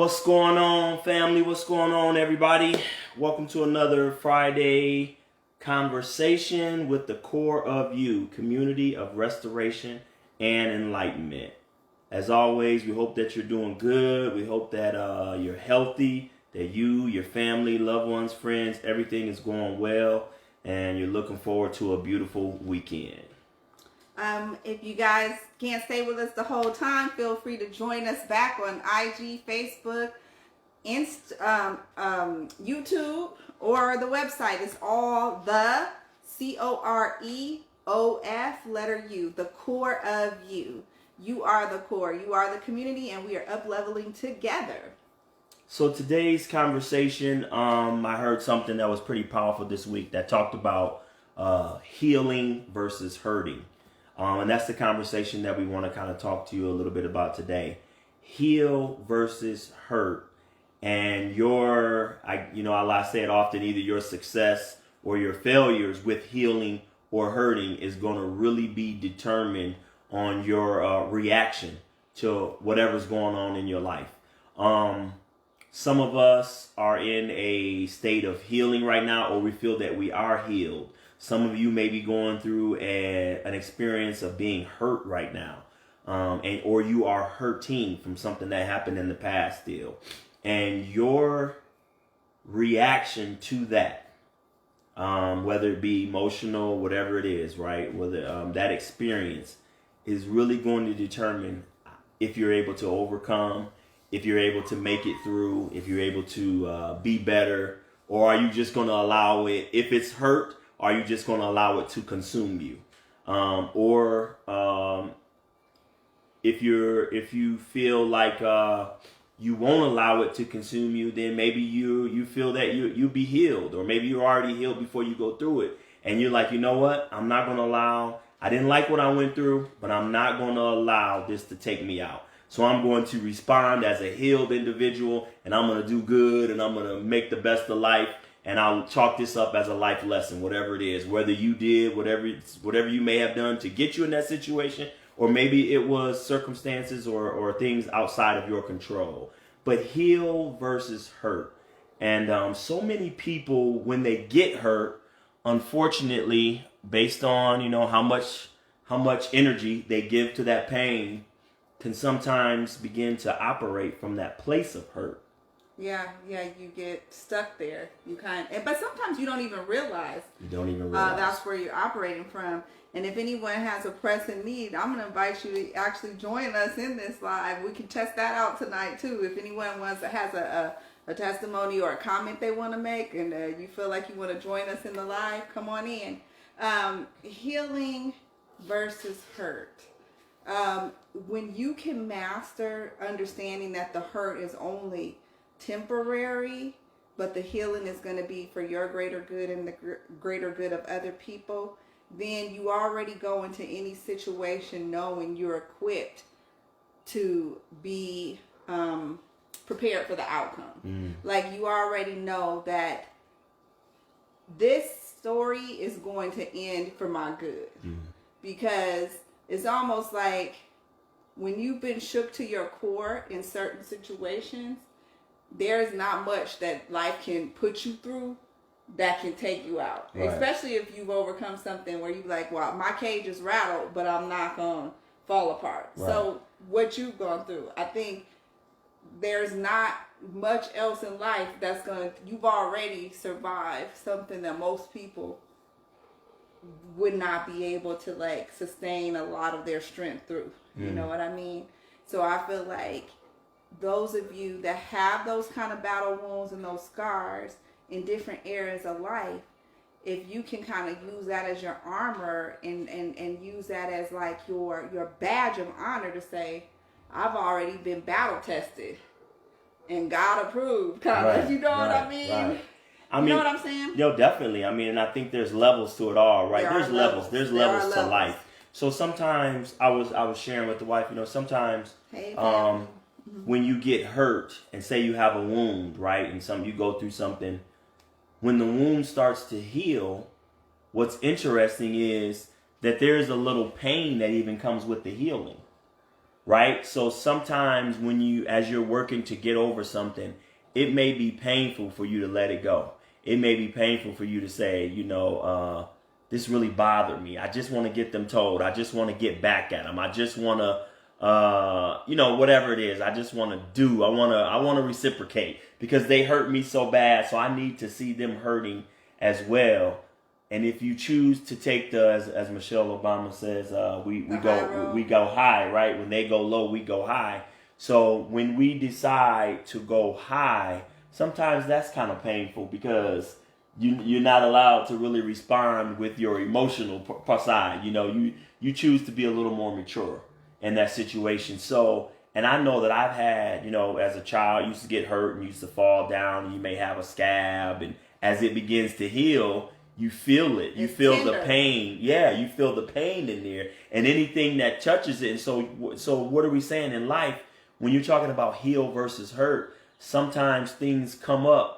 What's going on, family? What's going on, everybody? Welcome to another Friday conversation with the Core of You, community of restoration and enlightenment. As always, we hope that you're doing good. We hope that you're healthy, that you, your family, loved ones, friends, everything is going well, and you're looking forward to a beautiful weekend. If you guys can't stay with us the whole time, feel free to join us back on IG, Facebook, YouTube, or the website. It's all the COREOF letter U, the core of you. You are the core. You are the community, and we are up-leveling together. So today's conversation, I heard something that was pretty powerful this week that talked about healing versus hurting. And that's the conversation that we want to kind of talk to you a little bit about today. Heal versus hurt. And I say it often, either your success or your failures with healing or hurting is going to really be determined on your reaction to whatever's going on in your life. Some of us are in a state of healing right now, or we feel that we are healed. Some of you may be going through an experience of being hurt right now, or you are hurting from something that happened in the past still. And your reaction to that, whether it be emotional, whatever it is, right? Whether that experience is really going to determine if you're able to overcome, if you're able to make it through, if you're able to be better, or are you just going to allow it, if it's hurt, are you just going to allow it to consume you? If you feel like you won't allow it to consume you, then maybe you feel that you'll be healed, or maybe you're already healed before you go through it. And you're like, you know what? I'm not going to allow, I didn't like what I went through, but I'm not going to allow this to take me out. So I'm going to respond as a healed individual, and I'm going to do good, and I'm going to make the best of life. And I'll chalk this up as a life lesson, whatever it is, whether you did whatever you may have done to get you in that situation, or maybe it was circumstances or things outside of your control. But heal versus hurt. And so many people, when they get hurt, unfortunately, based on how much energy they give to that pain, can sometimes begin to operate from that place of hurt. Yeah, you get stuck there. But sometimes you don't even realize. That's where you're operating from. And if anyone has a pressing need, I'm going to invite you to actually join us in this live. We can test that out tonight too. If anyone has a testimony or a comment they want to make, and you feel like you want to join us in the live, come on in. Healing versus hurt. When you can master understanding that the hurt is only temporary, but the healing is going to be for your greater good and the greater good of other people, then you already go into any situation knowing you're equipped to be prepared for the outcome. Like, you already know that this story is going to end for my good. Because it's almost like when you've been shook to your core in certain situations, there's not much that life can put you through that can take you out. Right. Especially if you've overcome something where you're like, well, my cage is rattled, but I'm not going to fall apart. Right. So what you've gone through, I think there's not much else in life you've already survived something that most people would not be able to sustain a lot of their strength through. You know what I mean? So I feel like those of you that have those kind of battle wounds and those scars in different areas of life, if you can kind of use that as your armor and use that as like your badge of honor to say, I've already been battle tested and God approved, kind of. Right, you know what I mean? Right. You know what I'm saying? Yo, definitely. I mean, and I think there's levels to it all, right? There's levels. There's levels to life. So sometimes I was sharing with the wife, sometimes when you get hurt and say you have a wound, right? And you go through something, when the wound starts to heal, what's interesting is that there's a little pain that even comes with the healing. right? So sometimes as you're working to get over something, it may be painful for you to let it go. It may be painful for you to say, this really bothered me. I just want to get them told. I just want to get back at them. I just want to, whatever it is. I just want to do. I want to reciprocate because they hurt me so bad. So I need to see them hurting as well. And if you choose to take as Michelle Obama says, we go high, right? When they go low, we go high. So when we decide to go high, sometimes that's kind of painful because you're not allowed to really respond with your emotional side. You choose to be a little more mature in that situation. So, and I know that I've had, as a child, used to get hurt and used to fall down, and you may have a scab, and as it begins to heal, you feel it. You feel the pain. Yeah, you feel the pain in there, and anything that touches it. And so what are we saying in life? When you're talking about heal versus hurt, sometimes things come up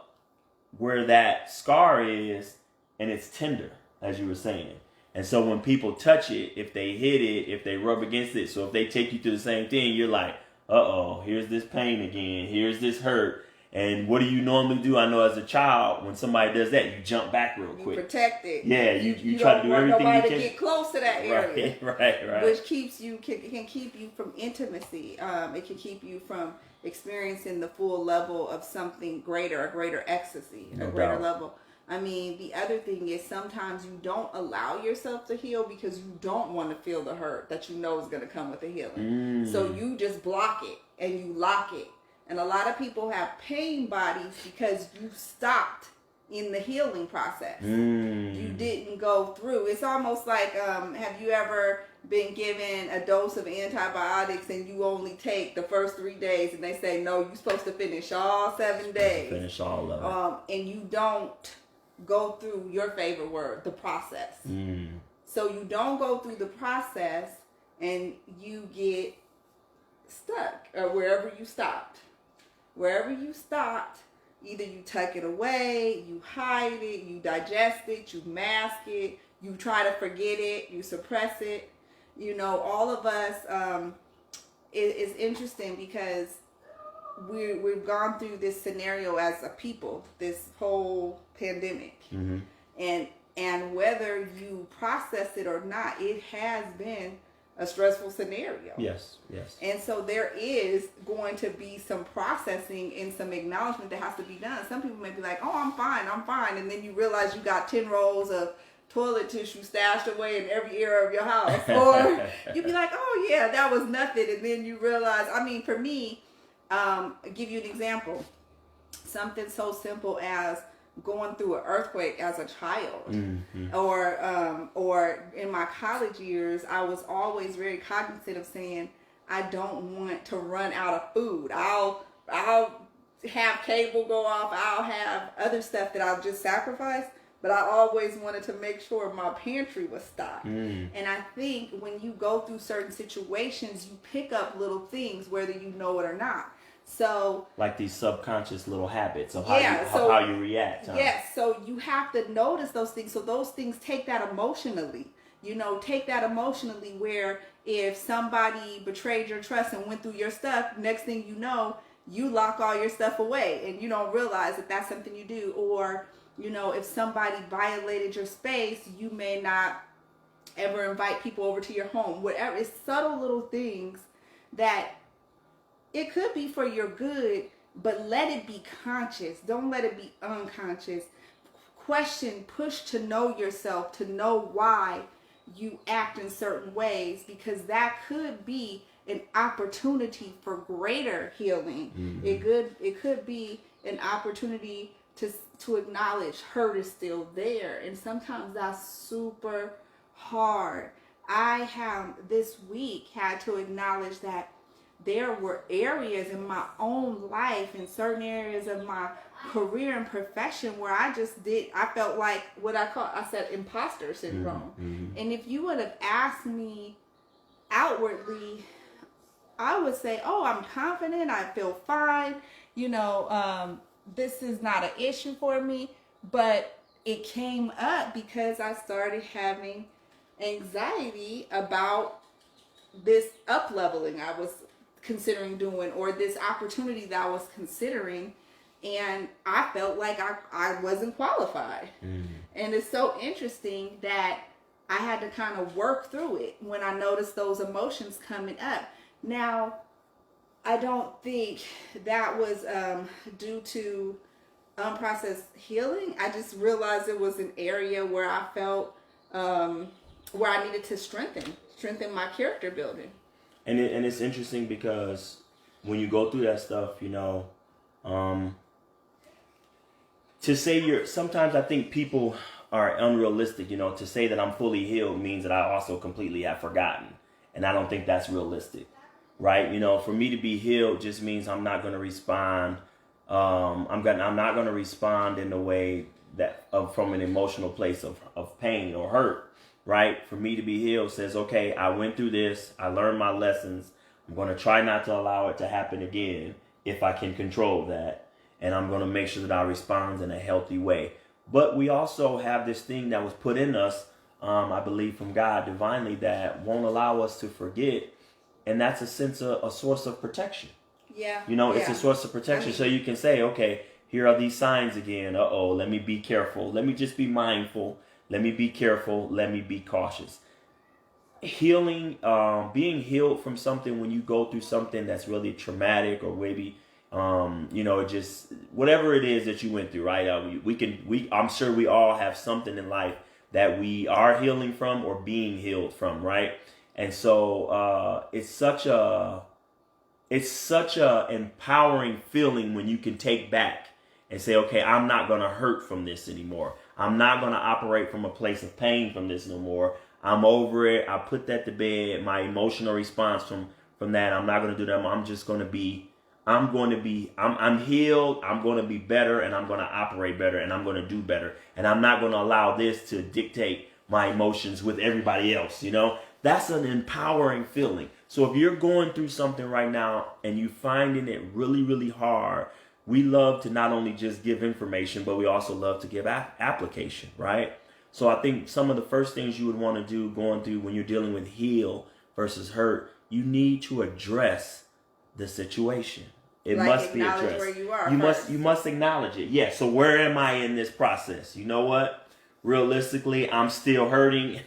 where that scar is and it's tender, as you were saying. And so when people touch it, if they hit it, if they rub against it, so if they take you through the same thing, you're like, uh-oh, here's this pain again, here's this hurt. And what do you normally do? I know as a child, when somebody does that, you jump back real quick. You protect it. Yeah, you try to do everything you can. You don't want nobody to get close to that area. Right. Which can keep you from intimacy. It can keep you from experiencing the full level of something greater, a greater ecstasy, a greater level. I mean, the other thing is sometimes you don't allow yourself to heal because you don't want to feel the hurt that you know is going to come with the healing. So you just block it and you lock it. And a lot of people have pain bodies because you stopped in the healing process. You didn't go through. It's almost like, have you ever been given a dose of antibiotics and you only take the first 3 days and they say, no, you're supposed to finish all 7 days. Finish all of it. And you don't go through your favorite word, the process. So you don't go through the process and you get stuck wherever you stopped. Wherever you stopped, either you tuck it away, you hide it, you digest it, you mask it, you try to forget it, you suppress it. All of us, it's interesting because we've gone through this scenario as a people, this whole pandemic. And whether you process it or not, it has been a stressful scenario. Yes. And so there is going to be some processing and some acknowledgement that has to be done. Some people may be like, oh, I'm fine. And then you realize you got 10 rolls of toilet tissue stashed away in every area of your house. Or you'd be like, oh, yeah, that was nothing. And then you realize, for me, I'll give you an example. Something so simple as going through an earthquake as a child, or in my college years, I was always very cognizant of saying, I don't want to run out of food. I'll have cable go off. I'll have other stuff that I'll just sacrifice, but I always wanted to make sure my pantry was stocked. And I think when you go through certain situations, you pick up little things, whether you know it or not. So, like these subconscious little habits of how you react. Huh? Yes, so you have to notice those things. So those things, take that emotionally. Where if somebody betrayed your trust and went through your stuff, next thing you know, you lock all your stuff away and you don't realize that that's something you do. Or, if somebody violated your space, you may not ever invite people over to your home. Whatever, it's subtle little things that it could be for your good, but let it be conscious. Don't let it be unconscious. Question, push to know yourself, to know why you act in certain ways, because that could be an opportunity for greater healing. It could be an opportunity to acknowledge hurt is still there. And sometimes that's super hard. I have this week had to acknowledge that there were areas in my own life, in certain areas of my career and profession, where I felt like I said imposter syndrome. And if you would have asked me outwardly, I would say, oh, I'm confident, I feel fine, this is not an issue for me. But it came up because I started having anxiety about this up leveling I was considering doing, or this opportunity that I was considering, and I felt like I wasn't qualified. And it's so interesting that I had to kind of work through it when I noticed those emotions coming up. Now, I don't think that was due to unprocessed healing. I just realized it was an area where I felt where I needed to strengthen my character building. And it's interesting because when you go through that stuff, to say sometimes I think people are unrealistic, to say that I'm fully healed means that I also completely have forgotten. And I don't think that's realistic, right? For me to be healed just means I'm not going to respond. I'm not going to respond in a way that from an emotional place of pain or hurt, right? For me to be healed says, okay, I went through this. I learned my lessons. I'm going to try not to allow it to happen again if I can control that. And I'm going to make sure that I respond in a healthy way. But we also have this thing that was put in us, I believe from God divinely, that won't allow us to forget. And that's a source of protection. Yeah. It's a source of protection. So you can say, okay, here are these signs again. Let me be careful. Let me just be mindful. Let me be careful. Let me be cautious. Healing, being healed from something when you go through something that's really traumatic, or maybe just whatever it is that you went through, right? I'm sure we all have something in life that we are healing from or being healed from, right? And so it's such a empowering feeling when you can take back and say, okay, I'm not going to hurt from this anymore. I'm not going to operate from a place of pain from this no more. I'm over it. I put that to bed. My emotional response from that, I'm not going to do that. I'm healed. I'm going to be better, and I'm going to operate better, and I'm going to do better. And I'm not going to allow this to dictate my emotions with everybody else. That's an empowering feeling. So if you're going through something right now and you finding it really, really hard, we love to not only just give information, but we also love to give application, right? So I think some of the first things you would want to do going through when you're dealing with heal versus hurt, you need to address the situation. It must be addressed. Where you are you must acknowledge it. Yeah. So where am I in this process? You know what? Realistically, I'm still hurting.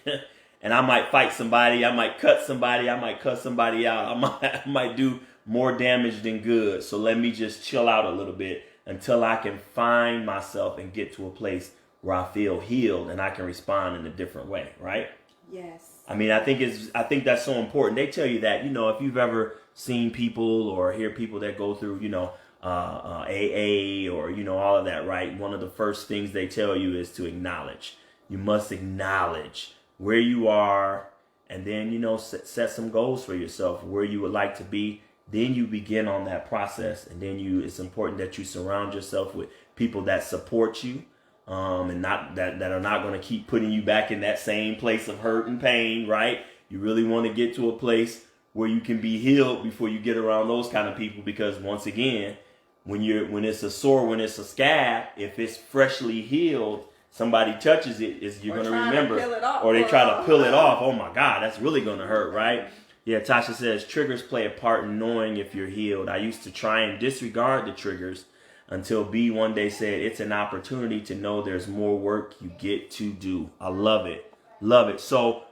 And I might fight somebody, I might cut somebody, I might cut somebody out, I might do more damage than good. So let me just chill out a little bit until I can find myself and get to a place where I feel healed and I can respond in a different way, right? Yes. I mean, I think that's so important. They tell you that, if you've ever seen people or hear people that go through, AA or, all of that, right? One of the first things they tell you is to acknowledge. You must acknowledge where you are, and then, set some goals for yourself, where you would like to be. Then you begin on that process, and then it's important that you surround yourself with people that support you, and not that are not going to keep putting you back in that same place of hurt and pain, right? You really want to get to a place where you can be healed before you get around those kind of people, because once again, when it's a sore, when it's a scab, if it's freshly healed, somebody touches it, you're going to remember, or they try to peel it off. Oh my God, that's really going to hurt, right? Yeah, Tasha says, triggers play a part in knowing if you're healed. I used to try and disregard the triggers until B one day said, it's an opportunity to know there's more work you get to do. I love it. Love it. So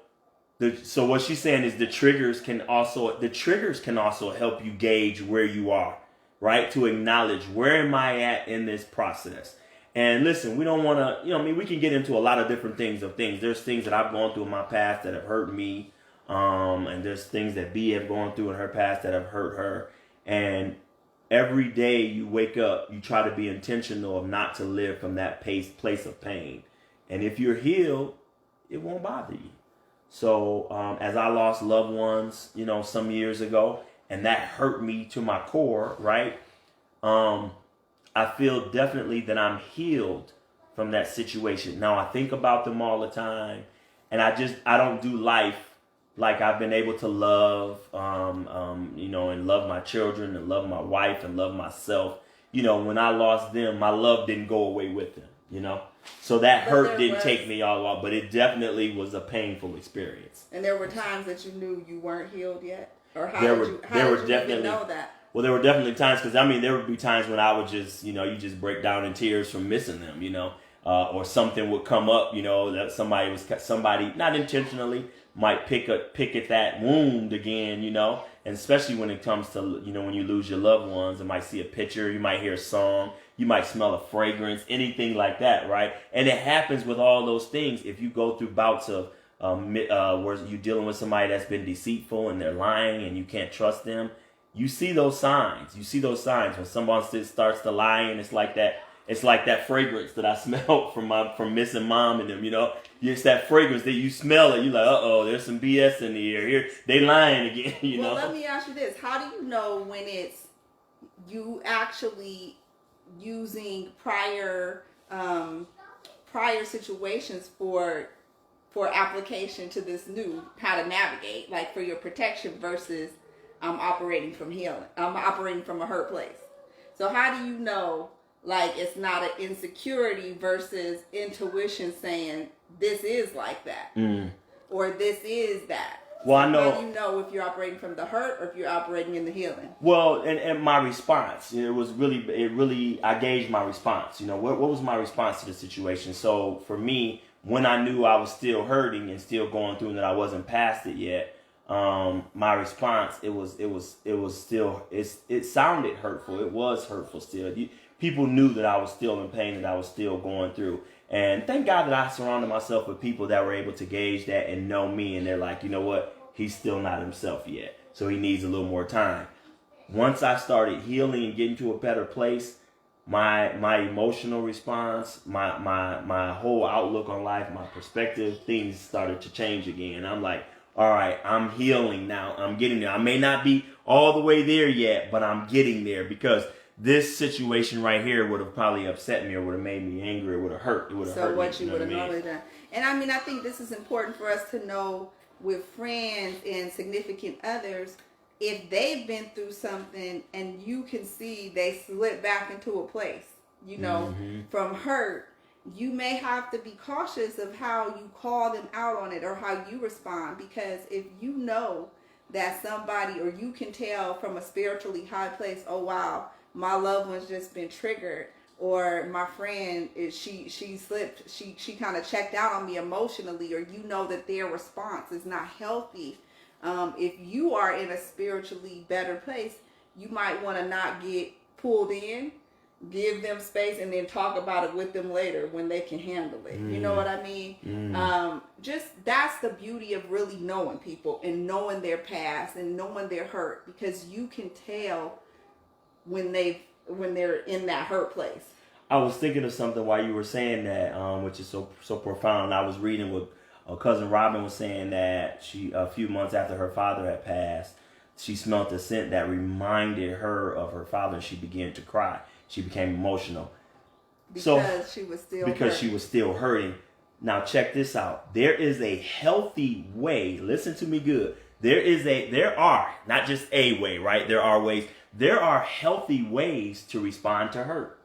what she's saying is the triggers can also help you gauge where you are, right? To acknowledge, where am I at in this process? And listen, we don't want to, we can get into a lot of different things. There's things that I've gone through in my past that have hurt me. And there's things that B have gone through in her past that have hurt her. And every day you wake up, you try to be intentional of not to live from that place of pain. And if you're healed, it won't bother you. So as I lost loved ones, some years ago, and that hurt me to my core, right? I feel definitely that I'm healed from that situation. Now I think about them all the time, and I don't do life like I've been able to love, and love my children and love my wife and love myself. When I lost them, my love didn't go away with them, So that hurt didn't take me all out, but it definitely was a painful experience. And there were times that you knew you weren't healed yet? Or how there did you even know that? Well, there were definitely times, because I mean, there would be times when I would just, you just break down in tears from missing them, or something would come up, that somebody not intentionally might pick at that wound again, and especially when it comes to, when you lose your loved ones, you might see a picture, you might hear a song, you might smell a fragrance, anything like that, right? And it happens with all those things. If you go through bouts of where you're dealing with somebody that's been deceitful and they're lying and you can't trust them, you see those signs. When someone starts to lie, and it's like that fragrance that I smelled from missing mom and them. It's that fragrance that you smell it. You're like, there's some BS in the air. Here they lying again. Well, let me ask you this: how do you know when it's you actually using prior situations for application to this new how to navigate, like for your protection versus I'm operating from healing. I'm operating from a hurt place. So how do you know, like, it's not an insecurity versus intuition saying this is like that or this is that? Well, I know. How do you know if you're operating from the hurt or if you're operating in the healing? Well, and my response, I gauged my response. What was my response to the situation? So for me, when I knew I was still hurting and still going through and that I wasn't past it yet, my response, it sounded hurtful. It was hurtful still. People knew that I was still in pain, that I was still going through. And thank God that I surrounded myself with people that were able to gauge that and know me. And they're like, you know what? He's still not himself yet. So he needs a little more time. Once I started healing and getting to a better place, my emotional response, my whole outlook on life, my perspective, things started to change again. I'm like, all right, I'm healing now. I'm getting there. I may not be all the way there yet, but I'm getting there, because this situation right here would have probably upset me or would have made me angry or would have hurt. It would have hurt me. So what you would have normally done. And I mean, I think this is important for us to know with friends and significant others, if they've been through something and you can see they slip back into a place, from hurt, you may have to be cautious of how you call them out on it or how you respond. Because if you know that somebody, or you can tell from a spiritually high place, oh wow, my loved one's just been triggered, or my friend she slipped, she kind of checked out on me emotionally, or that their response is not healthy. If you are in a spiritually better place, you might want to not get pulled in, give them space, and then talk about it with them later when they can handle it. You know what I mean? Just that's the beauty of really knowing people and knowing their past and knowing their hurt, because you can tell when they're in that hurt place. I was thinking of something while you were saying that, which is so profound. I was reading what cousin Robin was saying, that a few months after her father had passed, she smelled a scent that reminded her of her father, and she began to cry. She became emotional. Because she was still hurting. Now check this out. There is a healthy way. Listen to me good. There are, not just a way, right? There are ways. There are healthy ways to respond to hurt.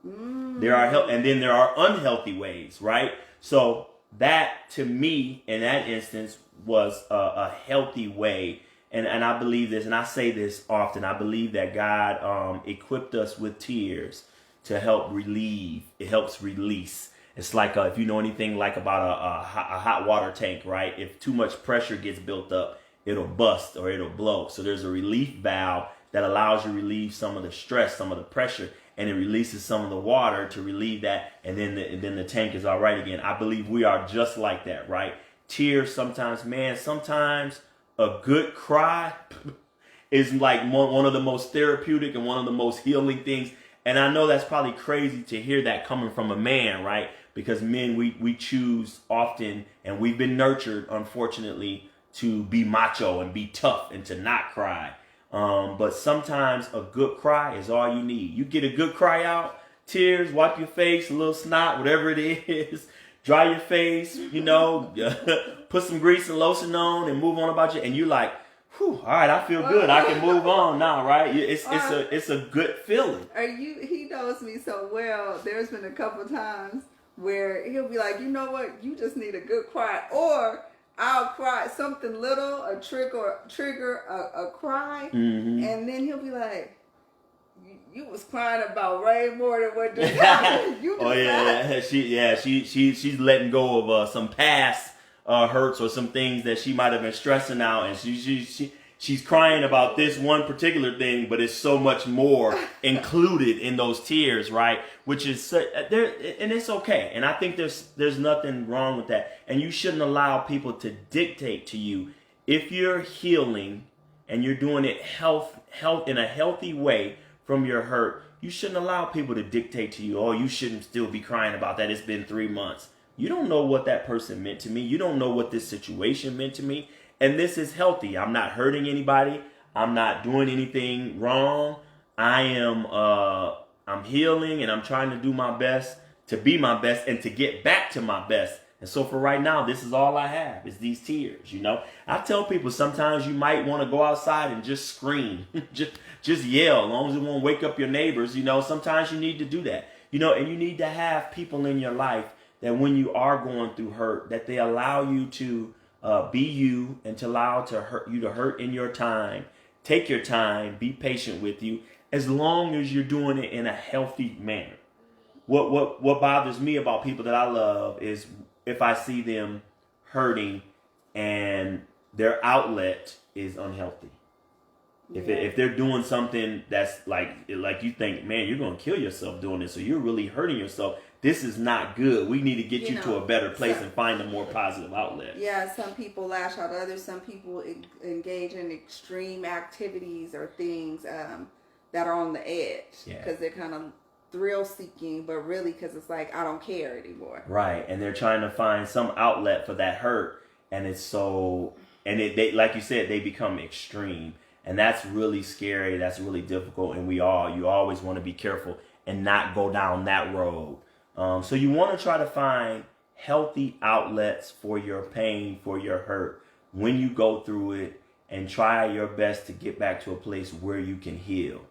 And then there are unhealthy ways, right? So that, to me, in that instance, was a healthy way. And I believe this, and I say this often, I believe that God equipped us with tears to help relieve. It helps release. It's like if you know anything like about a hot water tank, right? If too much pressure gets built up, it'll bust or it'll blow. So there's a relief valve that allows you to relieve some of the stress, some of the pressure, and it releases some of the water to relieve that, and then the tank is all right again. I believe we are just like that, right? Tears sometimes a good cry is like one of the most therapeutic and one of the most healing things. And I know that's probably crazy to hear that coming from a man, right? Because men, we choose often, and we've been nurtured, unfortunately, to be macho and be tough and to not cry. But sometimes a good cry is all you need. You get a good cry out, tears, wipe your face, a little snot, whatever it is, dry your face, put some grease and lotion on and move on about you. And you're like, whew, all right, I feel good. I can move on now, right? It's a good feeling. He knows me so well. There's been a couple times where he'll be like, you know what, you just need a good cry, or I'll cry something little, a trigger a cry, and then he'll be like, you was crying about way more than what just happened. You just she's letting go of some past hurts or some things that she might have been stressing out, and she's crying about this one particular thing, but it's so much more included in those tears, right? Which is there, and it's okay. And I think there's nothing wrong with that. And you shouldn't allow people to dictate to you. If you're healing and you're doing it health in a healthy way from your hurt, you shouldn't allow people to dictate to you, oh, you shouldn't still be crying about that. It's been 3 months. You don't know what that person meant to me. You don't know what this situation meant to me. And this is healthy. I'm not hurting anybody. I'm not doing anything wrong. I'm healing, and I'm trying to do my best to be my best and to get back to my best. And so for right now, this is all I have is these tears. I tell people sometimes you might want to go outside and just scream, just yell, as long as it won't wake up your neighbors. Sometimes you need to do that. And you need to have people in your life that when you are going through hurt, that they allow you to be you and to allow you to hurt in your time. Take your time, be patient with you, as long as you're doing it in a healthy manner. What bothers me about people that I love is if I see them hurting and their outlet is unhealthy. If they're doing something that's like you think, man, you're going to kill yourself doing this, so you're really hurting yourself. This is not good. We need to get you to a better place and find a more positive outlet. Yeah, some people lash out at others. Some people engage in extreme activities or things that are on the edge because they're kind of thrill seeking, but really because it's like, I don't care anymore. Right, and they're trying to find some outlet for that hurt, and it's so, and they like you said, they become extreme, and that's really scary. That's really difficult, and you always want to be careful and not go down that road. So you want to try to find healthy outlets for your pain, for your hurt, when you go through it, and try your best to get back to a place where you can heal.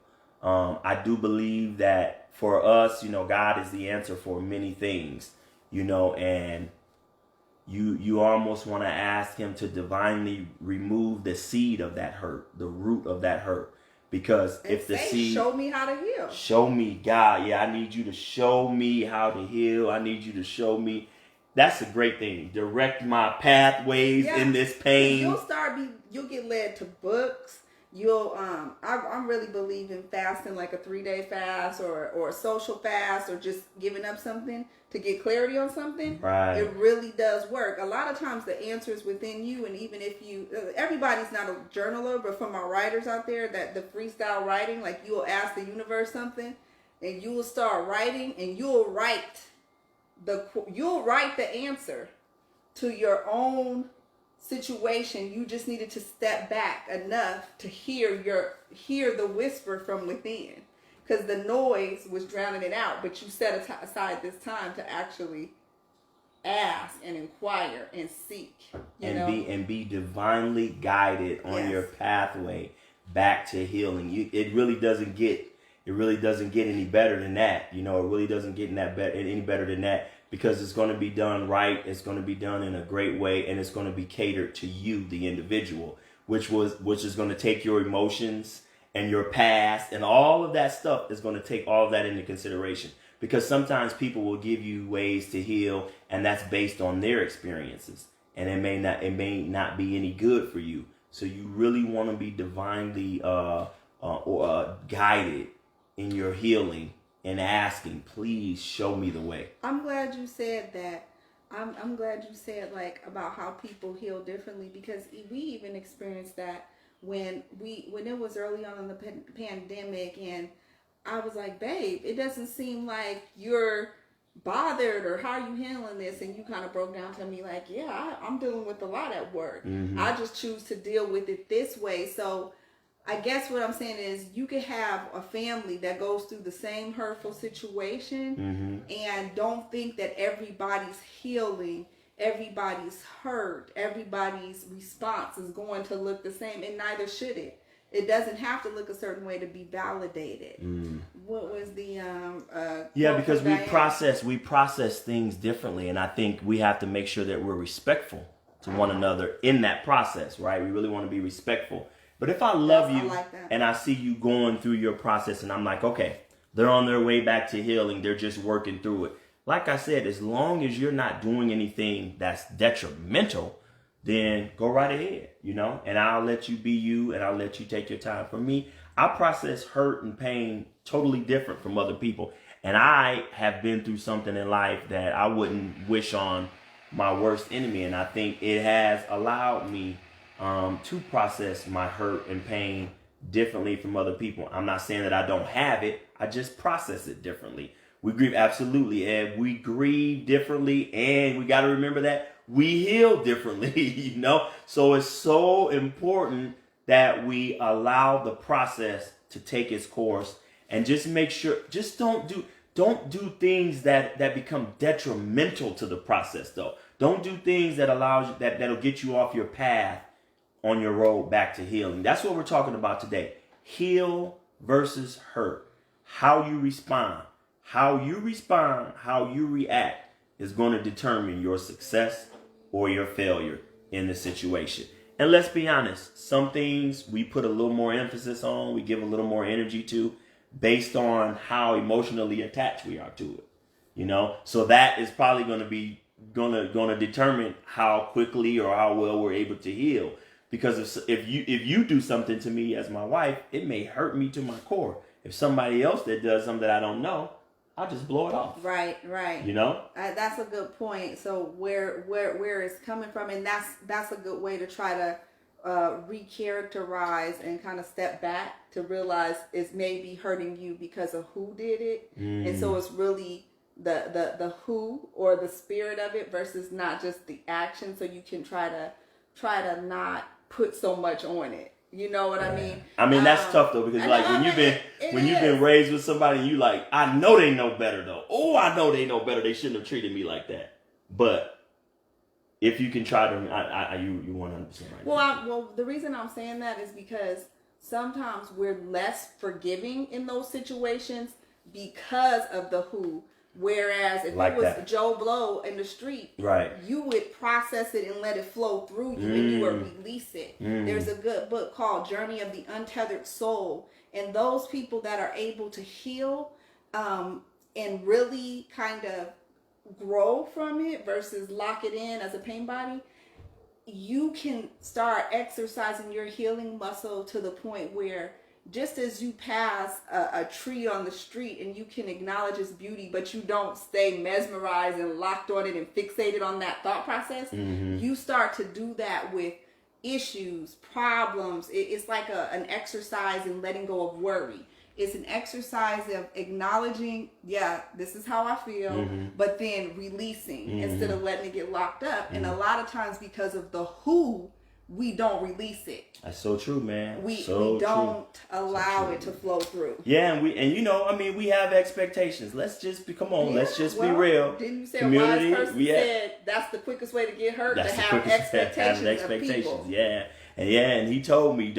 I do believe that for us, God is the answer for many things, and you almost want to ask him to divinely remove the seed of that hurt, the root of that hurt. Because if the seed, show me how to heal. Show me, God. Yeah, I need you to show me how to heal. I need you to show me. That's a great thing. Direct my pathways in this pain. You'll get led to books. I'm really believing fasting, like a 3-day fast or a social fast, or just giving up something to get clarity on something. Right. It really does work. A lot of times the answer is within you, and even if everybody's not a journaler, but from our writers out there, that the freestyle writing, like you'll ask the universe something, and you will start writing, and you'll write the answer to your own situation. You just needed to step back enough to hear the whisper from within, because the noise was drowning it out. But you set aside this time to actually ask and inquire and seek, and be divinely guided on your pathway back to healing. It really doesn't get any better than that. It really doesn't get any better than that. Because it's going to be done right, it's going to be done in a great way, and it's going to be catered to you, the individual, which is going to take your emotions and your past, and all of that stuff is going to take all of that into consideration. Because sometimes people will give you ways to heal, and that's based on their experiences, and it may not be any good for you. So you really want to be divinely guided in your healing. And asking, please show me the way. I'm glad you said that. I'm glad you said about how people heal differently, because we even experienced that when it was early on in the pandemic, and I was like, babe, it doesn't seem like you're bothered, or how are you handling this? And you kind of broke down to me like, yeah, I'm dealing with a lot at work. Mm-hmm. I just choose to deal with it this way. So I guess what I'm saying is you could have a family that goes through the same hurtful situation, and don't think that everybody's healing, everybody's hurt, everybody's response is going to look the same, and neither should it. It doesn't have to look a certain way to be validated. What was the because we process things differently, and I think we have to make sure that we're respectful to one another in that process, right? We really want to be respectful. But if I love you and I see you going through your process and I'm like, okay, they're on their way back to healing, they're just working through it. Like I said, as long as you're not doing anything that's detrimental, then go right ahead, and I'll let you be you and I'll let you take your time. For me, I process hurt and pain totally different from other people. And I have been through something in life that I wouldn't wish on my worst enemy. And I think it has allowed me to process my hurt and pain differently from other people. I'm not saying that I don't have it. I just process it differently. We grieve, absolutely. And we grieve differently. And we got to remember that we heal differently, So it's so important that we allow the process to take its course and just make sure, just don't do things that become detrimental to the process, though. Don't do things that'll get you off your path on your road back to healing. That's what we're talking about today. Heal versus hurt. How you respond, how you react is going to determine your success or your failure in the situation. And let's be honest, some things we put a little more emphasis on, we give a little more energy to, based on how emotionally attached we are to it. So that is probably going to be going to determine how quickly or how well we're able to heal. Because if you do something to me as my wife, it may hurt me to my core. If somebody else that does something that I don't know, I'll just blow it off. Right. That's a good point. So where it's coming from, and that's a good way to try to recharacterize and kind of step back to realize it's maybe hurting you because of who did it, and so it's really the who or the spirit of it versus not just the action. So you can try to not put so much on it. You know what I mean? I mean, that's tough though, because when you've been raised with somebody and you like, I know they know better though. Oh, I know they know better. They shouldn't have treated me like that. But if you can try to, you 100% right. Well, the reason I'm saying that is because sometimes we're less forgiving in those situations because of the who. Whereas if it was Joe Blow in the street, right, you would process it and let it flow through you and you would release it. There's a good book called Journey of the Untethered Soul. And those people that are able to heal and really kind of grow from it versus lock it in as a pain body, you can start exercising your healing muscle to the point where just as you pass a tree on the street and you can acknowledge its beauty, but you don't stay mesmerized and locked on it and fixated on that thought process, you start to do that with issues, problems. It's like an exercise in letting go of worry. It's an exercise of acknowledging, this is how I feel, but then releasing instead of letting it get locked up. And a lot of times because of the who, we don't release it. That's so true, man. We don't allow it to flow through. Yeah, and we have expectations. Let's just be real. Didn't you say a wise person said that's the quickest way to get hurt, to have expectations of people? Yeah. And he told me,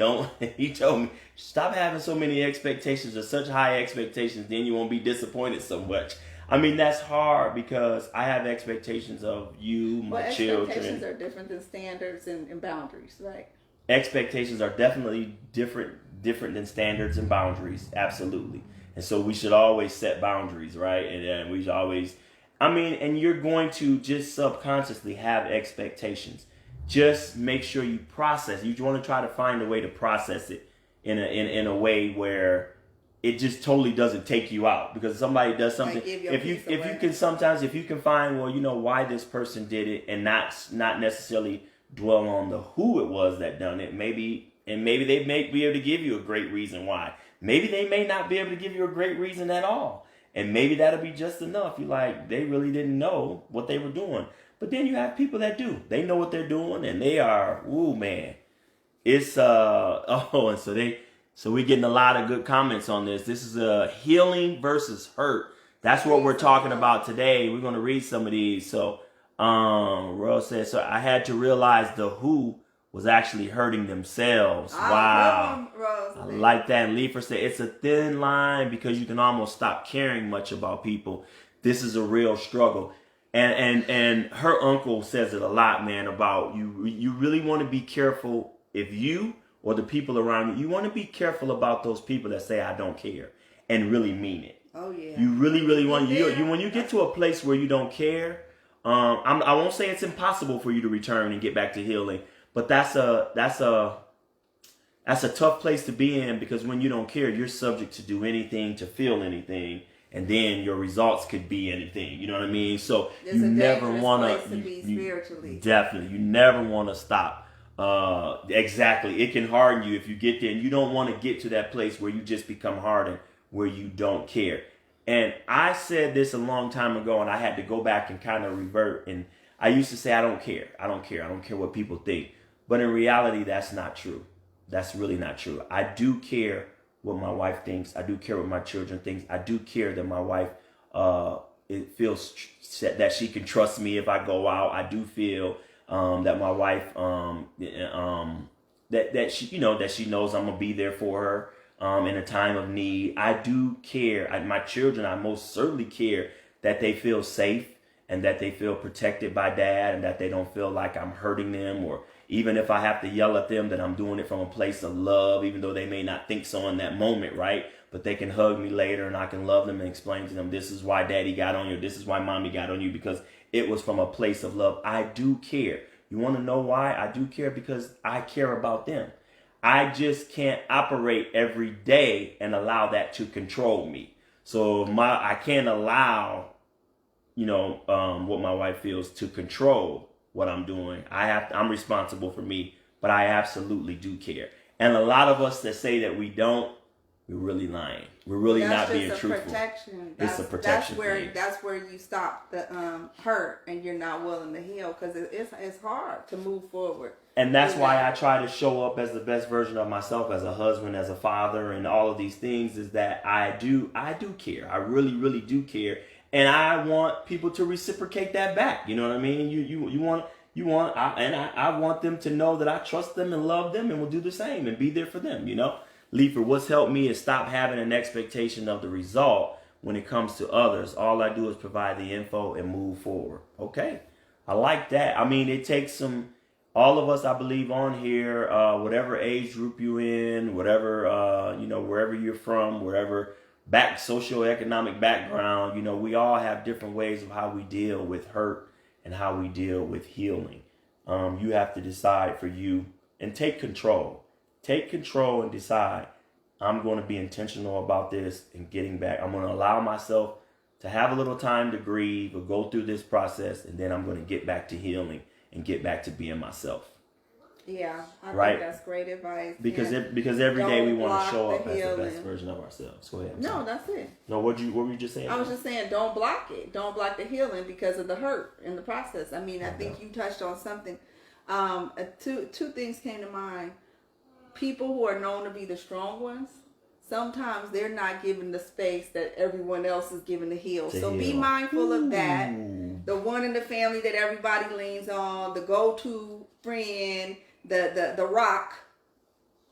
stop having so many expectations or such high expectations, then you won't be disappointed so much. I mean, that's hard because I have expectations of you, my children. Expectations are different than standards and boundaries, right? Expectations are definitely different than standards and boundaries, absolutely. And so we should always set boundaries, right? And we should always, and you're going to just subconsciously have expectations. Just make sure you process. You want to try to find a way to process it in a way where it just totally doesn't take you out, because somebody does something. If you can find, why this person did it and not necessarily dwell on the who it was that done it. Maybe they may be able to give you a great reason why. Maybe they may not be able to give you a great reason at all. And maybe that'll be just enough. You're like, they really didn't know what they were doing. But then you have people that do. They know what they're doing and they are, ooh man. It's So we're getting a lot of good comments on this. This is healing versus hurt. That's what we're talking about today. We're going to read some of these. So, Rose says, so I had to realize the who was actually hurting themselves. Ah, Wow. good one, Rose. I like that. And Leifer said it's a thin line because you can almost stop caring much about people. This is a real struggle. And her uncle says it a lot, man, about you really want to be careful if you or the people around you want to be careful about those people that say I don't care and really mean it. Oh yeah. You really want you when you get to a place where you don't care. I won't say it's impossible for you to return and get back to healing, but that's a tough place to be in, because when you don't care, you're subject to do anything, to feel anything, and then your results could be anything. You know what I mean? So It's you a never want to be spiritually. Definitely, you never want to stop. Exactly, it can harden you if you get there, and you don't want to get to that place where you just become hardened, where you don't care. And I said this a long time ago, and I had to go back and kind of revert. And I used to say, I don't care what people think. But in reality, that's not true. That's really not true. I do care what my wife thinks. I do care what my children think. I do care that my wife it feels that she can trust me if I go out. I do feel that my wife that she that she knows I'm gonna be there for her in a time of need. I do care. My children, I most certainly care that they feel safe and that they feel protected by dad, and that they don't feel like I'm hurting them, or even if I have to yell at them, that I'm doing it from a place of love, even though they may not think so in that moment, right? But they can hug me later, and I can love them and explain to them, this is why daddy got on you, this is why mommy got on you, because it was from a place of love. I do care. You want to know why? I do care because I care about them. I just can't operate every day and allow that to control me. So I can't allow, what my wife feels to control what I'm doing. I'm responsible for me, but I absolutely do care. And a lot of us that say that we don't, we're really lying. We're really not being truthful. It's a protection. That's where you stop the hurt, and you're not willing to heal, because it's hard to move forward. And that's why I try to show up as the best version of myself, as a husband, as a father, and all of these things, is that I do care. I really, really do care. And I want people to reciprocate that back. You know what I mean? I want them to know that I trust them and love them and will do the same and be there for them, Leifer, what's helped me is stop having an expectation of the result when it comes to others. All I do is provide the info and move forward. Okay. I like that. I mean, it takes all of us, I believe, on here, whatever age group you're in, whatever, wherever you're from, wherever socioeconomic background, we all have different ways of how we deal with hurt and how we deal with healing. You have to decide for you and take control. Take control and decide, I'm going to be intentional about this and getting back. I'm going to allow myself to have a little time to grieve or go through this process, and then I'm going to get back to healing and get back to being myself. Yeah, I think that's great advice. Because every day we want to show up as the best version of ourselves. Go ahead. No, that's it. No, what were you just saying? I was just saying, don't block it. Don't block the healing because of the hurt in the process. I mean, I think you touched on something. Two things came to mind. People who are known to be the strong ones, sometimes they're not given the space that everyone else is given to heal. So be mindful of that. The one in the family that everybody leans on, the go-to friend, the rock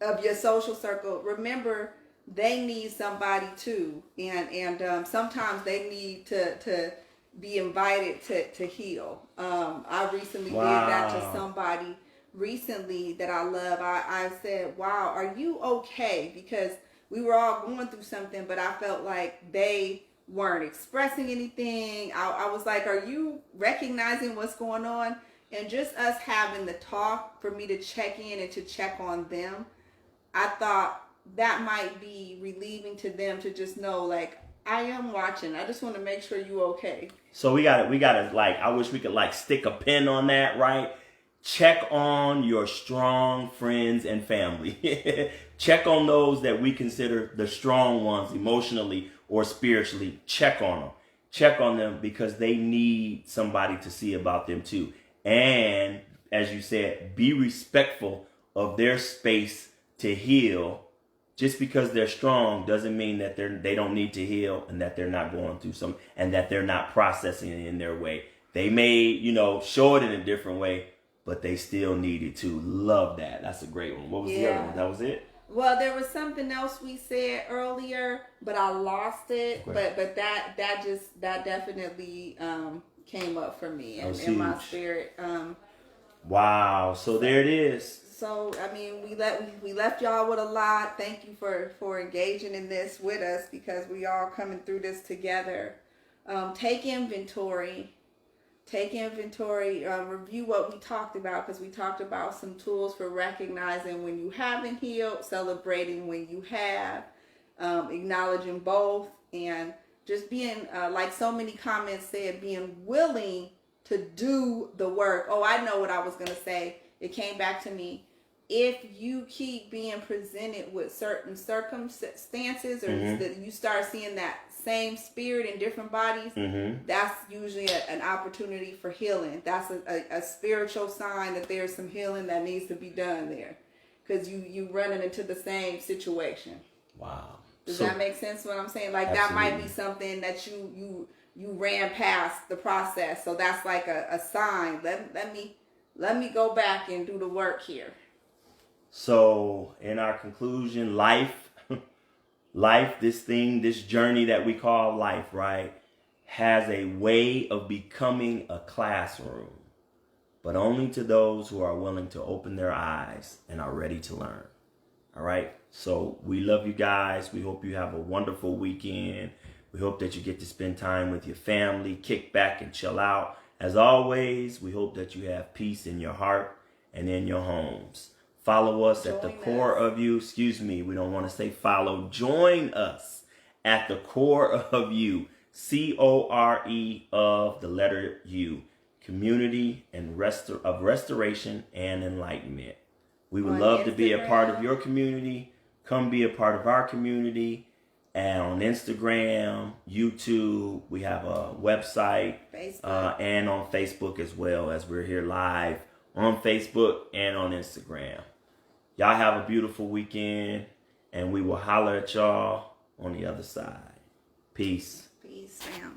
of your social circle. Remember, they need somebody too, and sometimes they need to be invited to heal. I recently did that to somebody recently that I love. I said, wow, are you okay? Because we were all going through something, but I felt like they weren't expressing anything. I was like, are you recognizing what's going on? And just us having the talk for me to check in and to check on them, I thought that might be relieving to them to just know, like, I am watching. I just want to make sure you okay. So we gotta I wish we could stick a pin on that, right? Check on your strong friends and family. Check on those that we consider the strong ones emotionally or spiritually. Check on them. Check on them because they need somebody to see about them too. And as you said, be respectful of their space to heal. Just because they're strong doesn't mean that they don't need to heal and that they're not going through some and that they're not processing it in their way. They may, show it in a different way, but they still needed to. Love that. That's a great one. What was the other one? That was it? Well, there was something else we said earlier, but I lost it. Okay. But that definitely came up for me in my spirit. Wow. So there it is. So I mean, we left y'all with a lot. Thank you for engaging in this with us, because we all coming through this together. Take inventory. Review what we talked about, because we talked about some tools for recognizing when you haven't healed, celebrating when you have, acknowledging both, and just being, like so many comments said, being willing to do the work. Oh, I know what I was going to say. It came back to me. If you keep being presented with certain circumstances, or that you start seeing that same spirit in different bodies, that's usually an opportunity for healing. That's a spiritual sign that there's some healing that needs to be done there, because you running into the same situation. Wow. Does that make sense what I'm saying? Like, absolutely. That might be something that you ran past the process. So that's like a sign. Let me go back and do the work here. So in our conclusion, life, this journey that we call life, right, has a way of becoming a classroom, but only to those who are willing to open their eyes and are ready to learn. All right. So we love you guys. We hope you have a wonderful weekend. We hope that you get to spend time with your family, kick back and chill out. As always, we hope that you have peace in your heart and in your homes. Follow us at TheCoreofU. We don't want to say follow. Join us at TheCoreofU. CORE of the letter U. Community and of restoration and enlightenment. We would love to be a part of your community. Come be a part of our community. And on Instagram, YouTube, we have a website, and on Facebook as well, as we're here live on Facebook and on Instagram. Y'all have a beautiful weekend, and we will holler at y'all on the other side. Peace. Peace, fam.